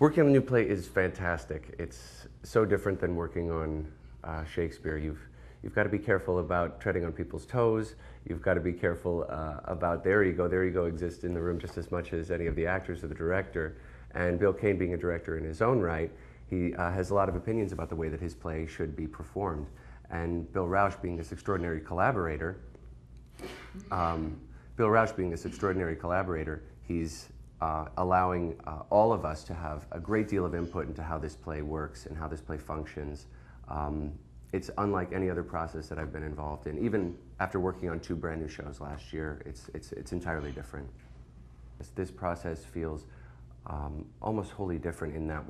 Working on a new play is fantastic. It's so different than working on Shakespeare. You've got to be careful about treading on people's toes. You've got to be careful about their ego. Their ego exists in the room just as much as any of the actors or the director. And Bill Kane, being a director in his own right, he has a lot of opinions about the way that his play should be performed. And Bill Rauch, being this extraordinary collaborator, he's allowing all of us to have a great deal of input into how this play works and how this play functions. It's unlike any other process that I've been involved in. Even after working on 2 brand new shows last year, it's entirely different. This process feels almost wholly different in that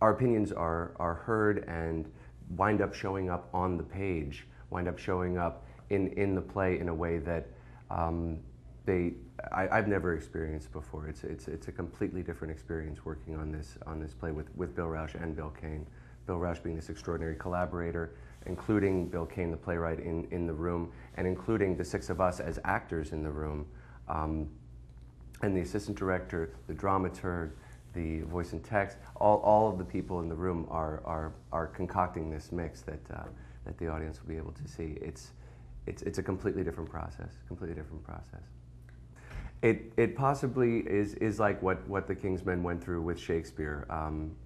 our opinions are heard and wind up showing up on the page, wind up showing up in the play in a way that I've never experienced before. It's a completely different experience working on this play with Bill Rauch and Bill Kane. Bill Rauch being this extraordinary collaborator, including Bill Kane, the playwright, in the room, and including the 6 of us as actors in the room, and the assistant director, the dramaturg, the voice and text. All of the people in the room are concocting this mix that the audience will be able to see. It's a completely different process. Completely different process. It possibly is like what the King's Men went through with Shakespeare,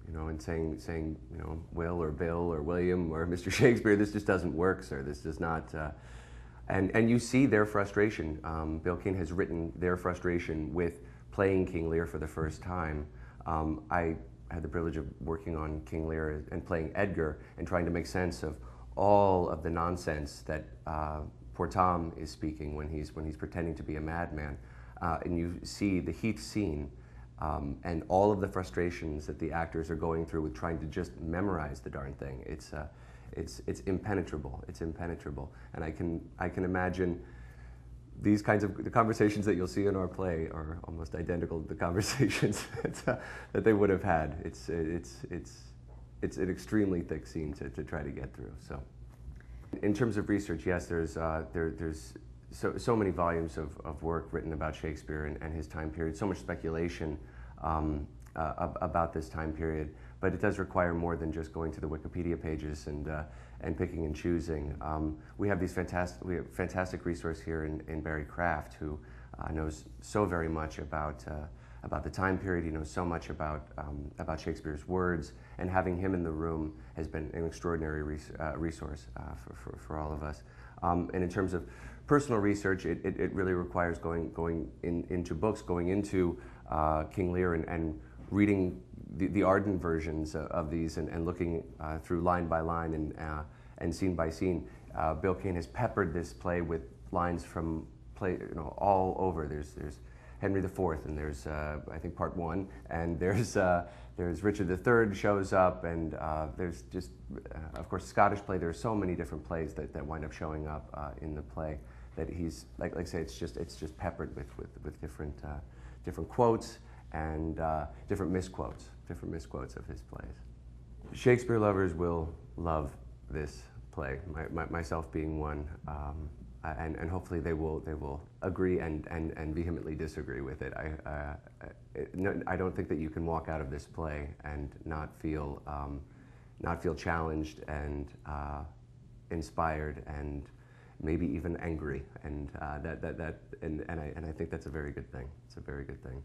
you know, and saying you know, Will or Bill or William or Mr. Shakespeare, this just doesn't work, sir. This does not. And you see their frustration. Bill Kane has written their frustration with playing King Lear for the first time. I had the privilege of working on King Lear and playing Edgar and trying to make sense of all of the nonsense that poor Tom is speaking when he's pretending to be a madman. And you see the Heath scene and all of the frustrations that the actors are going through with trying to just memorize the darn thing. It's impenetrable. It's impenetrable. And I can imagine these kinds of the conversations that you'll see in our play are almost identical to the conversations that they would have had. It's an extremely thick scene to try to get through. So, in terms of research, yes, there's so many volumes of work written about Shakespeare and his time period, so much speculation about this time period, but it does require more than just going to the Wikipedia pages and picking and choosing. We have fantastic resource here in Barry Kraft, who knows so very much about the time period. He knows so much about Shakespeare's words, and having him in the room has been an extraordinary resource for all of us. And in terms of personal research, it really requires going into books, going into King Lear and reading the ardent versions of these and looking through line by line and scene by scene. Bill Kane has peppered this play with lines from all over. There's Henry IV, and there's I think Part 1, and there's Richard III shows up, and there's just of course Scottish play. There are so many different plays that wind up showing up in the play that he's like I say, it's just peppered with different quotes and different misquotes of his plays. Shakespeare lovers will love this play, myself being one, and hopefully they will agree and vehemently disagree with it. I don't think that you can walk out of this play and not feel challenged and inspired and maybe even angry, and I think that's a very good thing. It's a very good thing.